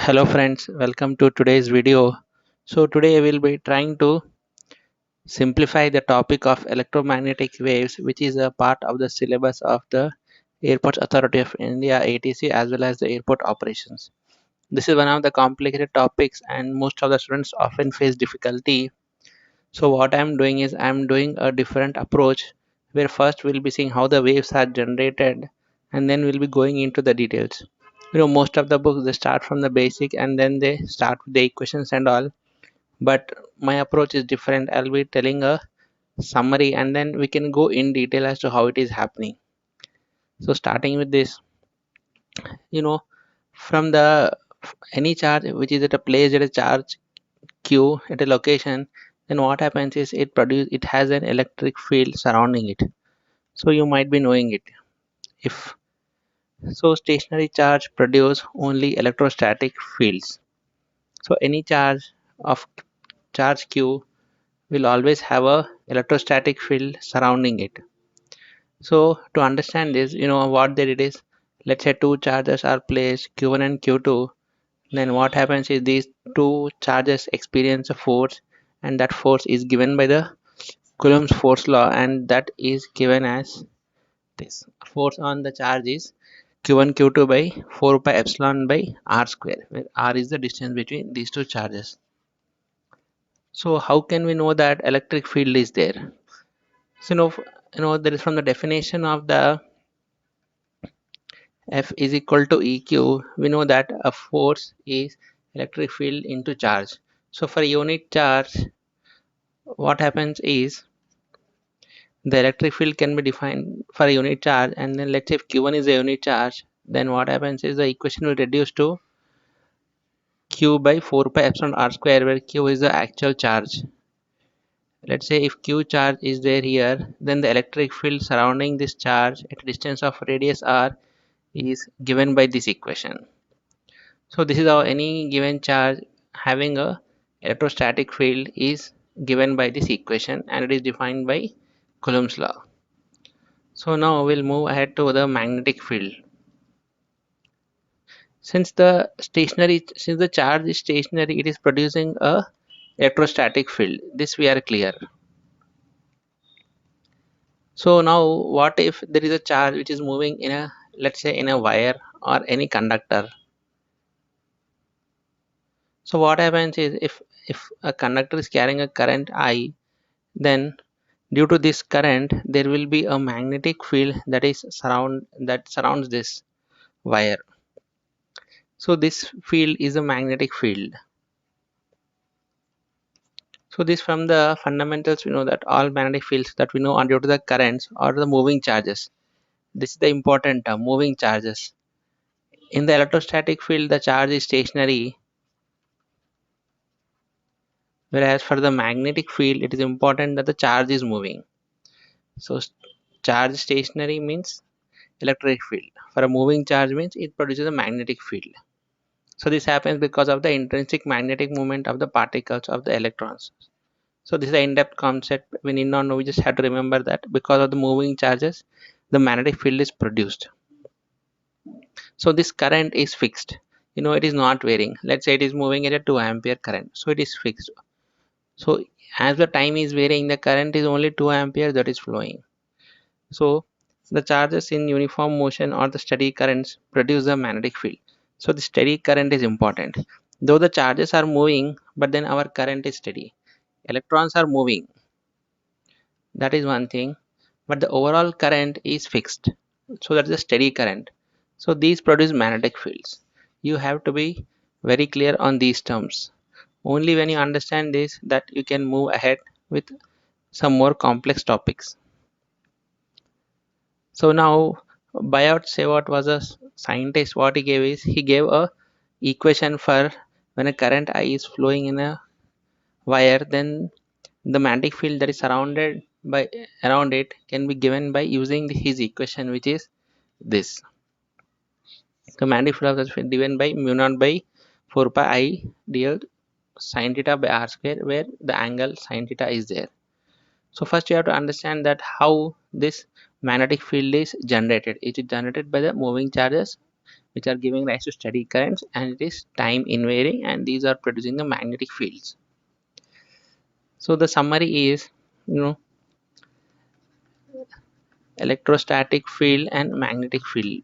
Hello friends, welcome to today's video. So today I will be trying to simplify the topic of electromagnetic waves, which is a part of the syllabus of the Airports Authority of India ATC as well as the airport operations. This is one of the complicated topics and most of the students often face difficulty. So what I'm doing is I'm doing a different approach where first we'll be seeing how the waves are generated and then we'll be going into the details. Most of the books they start from the basic and then they start with the equations and all, but my approach is different. I'll be telling a summary and then we can go in detail as to how it is happening. So starting with this, you know from the any charge which is at a place at a charge q at a location, then what happens is it has an electric field surrounding it. So you might be knowing it. If so, stationary charge produce only electrostatic fields. So any charge of charge q will always have a electrostatic field surrounding it. So to understand this, what they did is, let's say two charges are placed q1 and q2. Then what happens is these two charges experience a force, and that force is given by the Coulomb's force law, and that is given as this. Force on the charge is q1 q2 by 4 pi epsilon by r square, where r is the distance between these two charges. So how can we know that electric field is there? So there is from the definition of the F is equal to EQ, we know that a force is electric field into charge. So for unit charge, what happens is the electric field can be defined for a unit charge, and then let's say if Q1 is a unit charge, then what happens is the equation will reduce to Q by 4 pi epsilon r square, where Q is the actual charge. Let's say if Q charge is there here, then the electric field surrounding this charge at a distance of radius r is given by this equation. So this is how any given charge having a electrostatic field is given by this equation, and it is defined by Coulomb's law. So now we'll move ahead to the magnetic field. Since the charge is stationary, it is producing a electrostatic field. This we are clear. So now what if there is a charge which is moving in a, let's say, in a wire or any conductor. So what happens is if a conductor is carrying a current I, then due to this current there will be a magnetic field that surrounds this wire. So this field is a magnetic field. So this from the fundamentals we know that all magnetic fields that we know are due to the currents or the moving charges. This is the important term, moving charges. In the electrostatic field the charge is stationary, whereas for the magnetic field it is important that the charge is moving. So charge stationary means electric field. For a moving charge means it produces a magnetic field. So this happens because of the intrinsic magnetic moment of the particles of the electrons. So this is an in-depth concept we need not know. We just have to remember that because of the moving charges, the magnetic field is produced. So this current is fixed. It is not varying. Let's say it is moving at a 2 ampere current. So it is fixed. So as the time is varying, the current is only 2 ampere that is flowing. So the charges in uniform motion or the steady currents produce a magnetic field. So the steady current is important. Though the charges are moving, but then our current is steady. Electrons are moving. That is one thing. But the overall current is fixed. So that is a steady current. So these produce magnetic fields. You have to be very clear on these terms. Only when you understand this that you can move ahead with some more complex topics. So now Bayard Savart was a scientist. What he gave a equation for when a current I is flowing in a wire, then the magnetic field that is surrounded by around it can be given by using his equation, which is this. The magnetic field is given by mu naught by 4 pi I dl sin theta by r square, where the angle sin theta is there. So first you have to understand that how this magnetic field is generated. It is generated by the moving charges which are giving rise to steady currents, and it is time invariant, and these are producing the magnetic fields. So the summary is, you know, electrostatic field and magnetic field.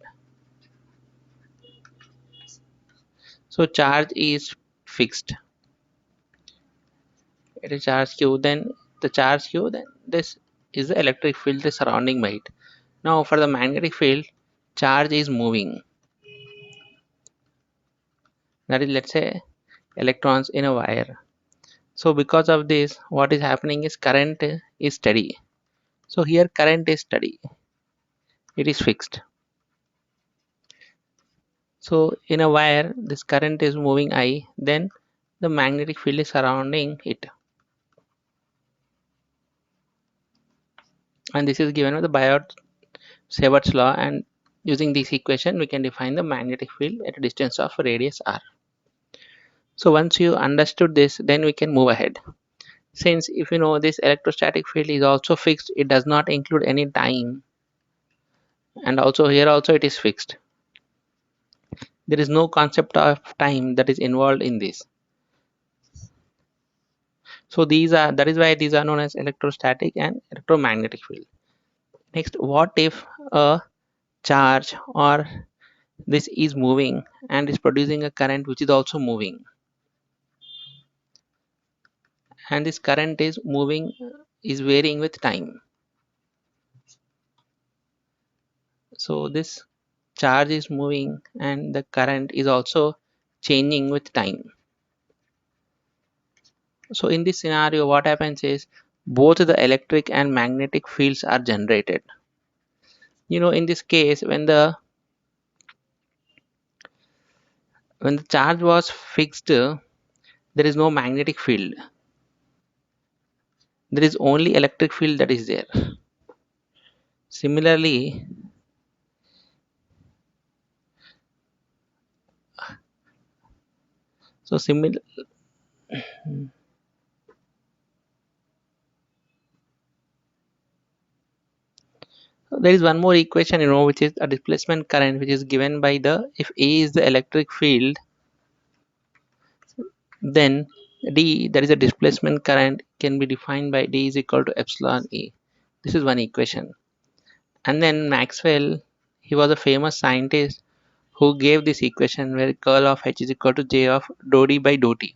So charge is fixed. It is charge q, then the charge q, then this is the electric field is surrounding by it. Now for the magnetic field, charge is moving. That is, let's say, electrons in a wire. So because of this, what is happening is current is steady. So here current is steady, it is fixed. So in a wire, this current is moving I, then the magnetic field is surrounding it, and this is given by the Biot-Savart's law, and using this equation we can define the magnetic field at a distance of radius r. So once you understood this, then we can move ahead. Since if you know this electrostatic field is also fixed, it does not include any time, and also here also it is fixed. There is no concept of time that is involved in this. So that is why these are known as electrostatic and electromagnetic field. Next, what if a charge or this is moving and is producing a current which is also moving, and this current is moving, is varying with time. So this charge is moving and the current is also changing with time. So in this scenario, what happens is both the electric and magnetic fields are generated. In this case, when the charge was fixed, there is no magnetic field. There is only electric field that is there. Similarly, so similar there is one more equation, which is a displacement current, which is given by if A is the electric field, then D, that is a displacement current, can be defined by D is equal to epsilon E. This is one equation. And then Maxwell, he was a famous scientist who gave this equation where curl of H is equal to J of dou D by dou T.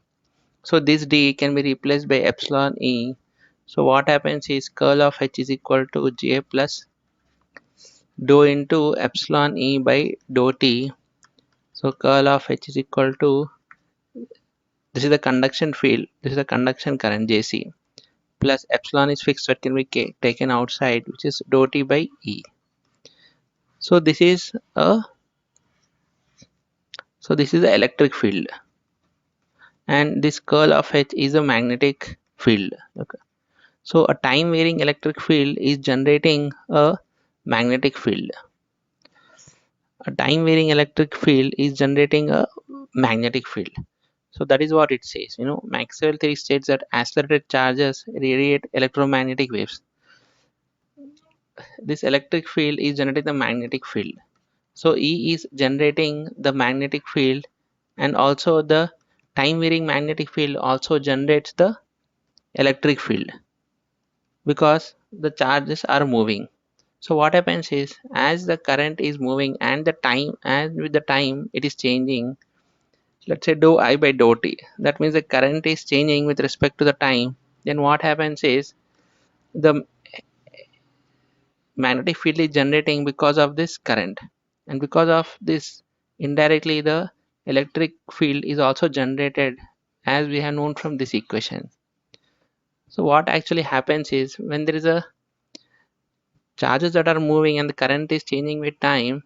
So this D can be replaced by epsilon E. So what happens is curl of H is equal to J plus dou into epsilon E by dou T. So curl of H is equal to, this is the conduction field, this is the conduction current JC, plus epsilon is fixed, so it can be taken outside, which is dou T by E. So this is the electric field, and this curl of H is a magnetic field. Okay. So a time varying electric field is generating a magnetic field. A time varying electric field is generating a magnetic field. So that is what it says. Maxwell theory states that accelerated charges radiate electromagnetic waves. This electric field is generating the magnetic field. So E is generating the magnetic field, and also the time varying magnetic field also generates the electric field because the charges are moving. So what happens is, as the current is moving and with the time it is changing, let's say dou I by dou T, that means the current is changing with respect to the time. Then what happens is the magnetic field is generating because of this current, and because of this, indirectly the electric field is also generated, as we have known from this equation. So what actually happens is, when there is a charges that are moving and the current is changing with time,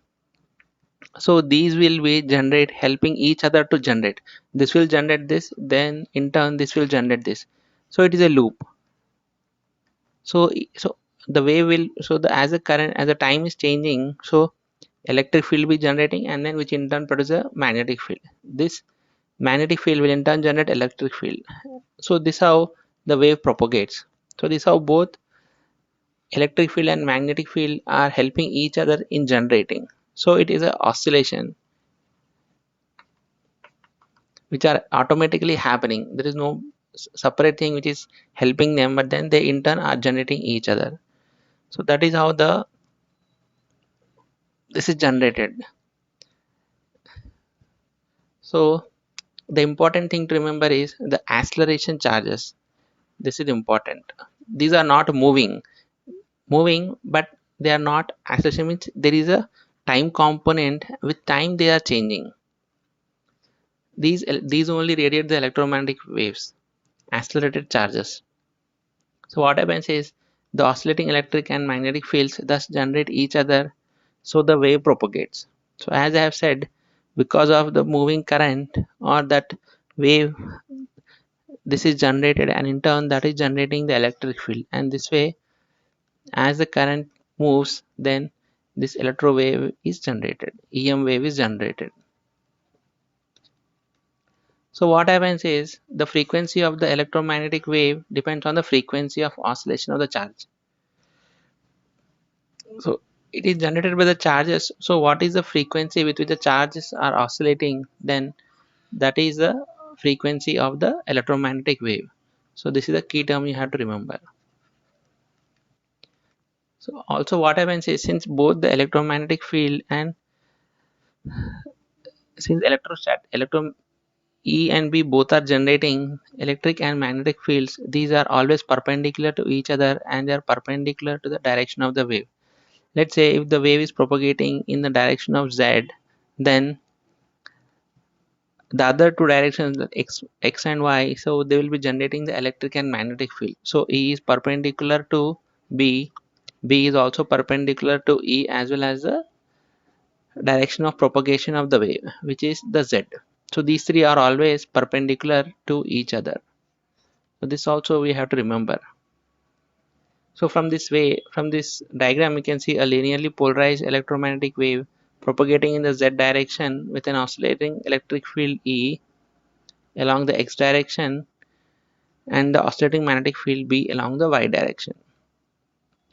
so these will be helping each other to generate. This will generate this, then in turn this will generate this. So it is a loop. So the wave will, as the time is changing, so electric field will be generating, and then which in turn produce a magnetic field. This magnetic field will in turn generate electric field. So this how the wave propagates. So this how both electric field and magnetic field are helping each other in generating. So it is a oscillation. which are automatically happening. There is no separate thing which is helping them, but then they in turn are generating each other. So that is how the this is generated. So the important thing to remember is the acceleration charges. This is important. These are not moving, but they are not acceleration means there is a time component. With time they are changing. These only radiate the electromagnetic waves, accelerated charges. So what happens is the oscillating electric and magnetic fields thus generate each other, so the wave propagates. So as I have said, because of the moving current or that wave, this is generated, and in turn that is generating the electric field, and this way as the current moves, then this electro wave is generated, EM wave is generated. So what happens is the frequency of the electromagnetic wave depends on the frequency of oscillation of the charge. So it is generated by the charges. So what is the frequency with which the charges are oscillating? Then that is the frequency of the electromagnetic wave. So this is the key term you have to remember. So also what happens is since both the electromagnetic field and since electron E and B both are generating electric and magnetic fields, these are always perpendicular to each other and they are perpendicular to the direction of the wave. Let's say if the wave is propagating in the direction of Z, then the other two directions x and y, so they will be generating the electric and magnetic field. So E is perpendicular to B, B is also perpendicular to E as well as the direction of propagation of the wave, which is the Z. So these three are always perpendicular to each other. So this also we have to remember. So from this diagram we can see a linearly polarized electromagnetic wave propagating in the Z direction with an oscillating electric field E along the x direction and the oscillating magnetic field B along the y direction.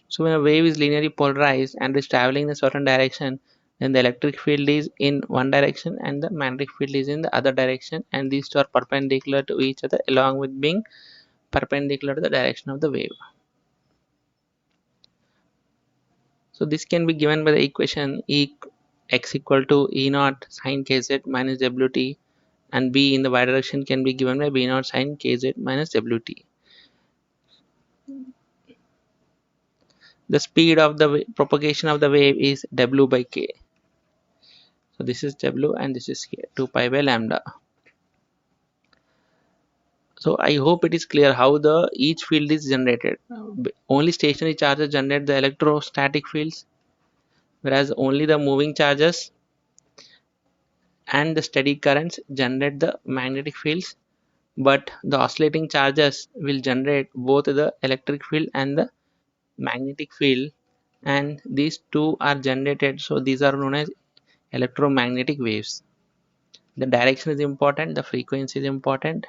So when a wave is linearly polarized and is traveling in a certain direction, then the electric field is in one direction and the magnetic field is in the other direction, and these two are perpendicular to each other along with being perpendicular to the direction of the wave. So this can be given by the equation x equal to E naught sine kz minus wt, and B in the y direction can be given by B naught sine kz minus wt. The speed of the propagation of the wave is w by k. So this is w and this is k, 2 pi by lambda. So I hope it is clear how the each field is generated. Only stationary charges generate the electrostatic fields, whereas only the moving charges and the steady currents generate the magnetic fields, but the oscillating charges will generate both the electric field and the magnetic field, and these two are generated, so these are known as electromagnetic waves. The direction is important, the frequency is important,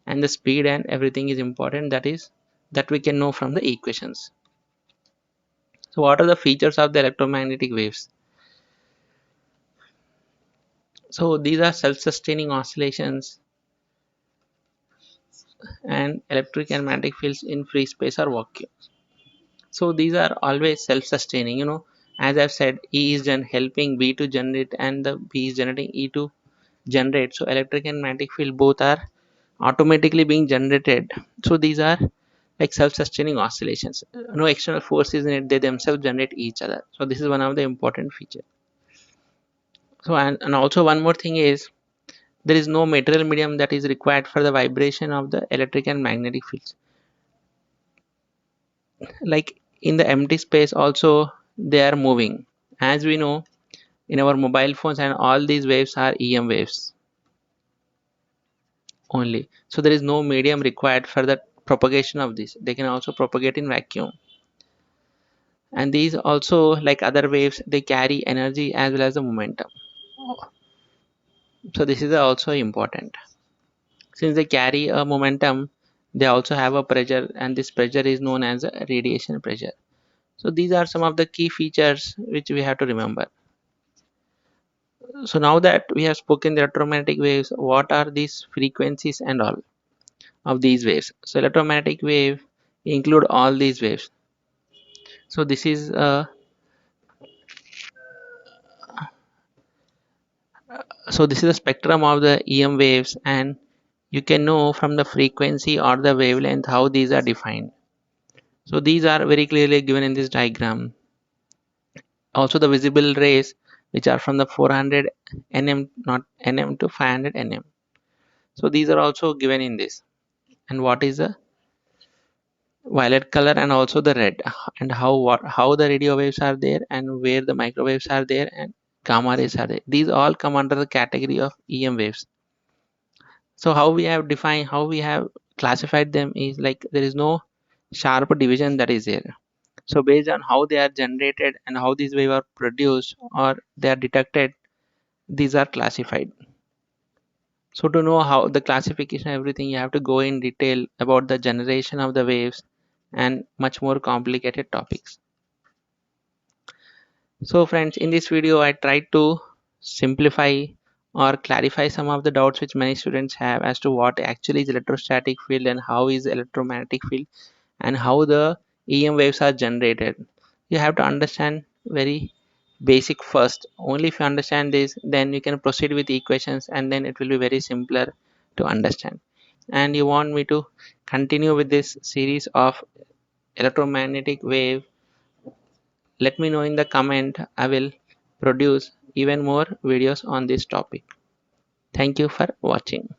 and the speed and everything is important, that we can know from the equations. So what are the features of the electromagnetic waves? So these are self-sustaining oscillations and electric and magnetic fields in free space or vacuum. So these are always self-sustaining, as I've said, E is helping B to generate and the B is generating E to generate. So electric and magnetic field both are automatically being generated. So these are like self-sustaining oscillations. No external forces in it, they themselves generate each other. So this is one of the important features. So and also one more thing is there is no material medium that is required for the vibration of the electric and magnetic fields. Like in the empty space also they are moving. As we know, in our mobile phones and all these waves are EM waves only. So there is no medium required for the propagation of this. They can also propagate in vacuum. And these also, like other waves, they carry energy as well as the momentum. So this is also important. Since they carry a momentum, they also have a pressure, and this pressure is known as a radiation pressure. So these are some of the key features which we have to remember. So now that we have spoken the electromagnetic waves, what are these frequencies and all of these waves? So electromagnetic wave include all these waves. So this is the spectrum of the EM waves, and you can know from the frequency or the wavelength how these are defined. So these are very clearly given in this diagram. Also the visible rays, which are from the 400 nm, not nm, to 500 nm. So these are also given in this. And what is the violet color and also the red, and how the radio waves are there and where the microwaves are there and gamma rays are there. These all come under the category of EM waves. So how we have classified them is like there is no sharp division that is there. So based on how they are generated and how these waves are produced or they are detected, these are classified. So to know how the classification everything, you have to go in detail about the generation of the waves and much more complicated topics. So friends, in this video I tried to simplify or clarify some of the doubts which many students have as to what actually is electrostatic field and how is electromagnetic field and how the EM waves are generated. You have to understand very basic first. Only if you understand this, then you can proceed with equations, and then it will be very simpler to understand. And you want me to continue with this series of electromagnetic wave, let me know in the comment. I will produce even more videos on this topic. Thank you for watching.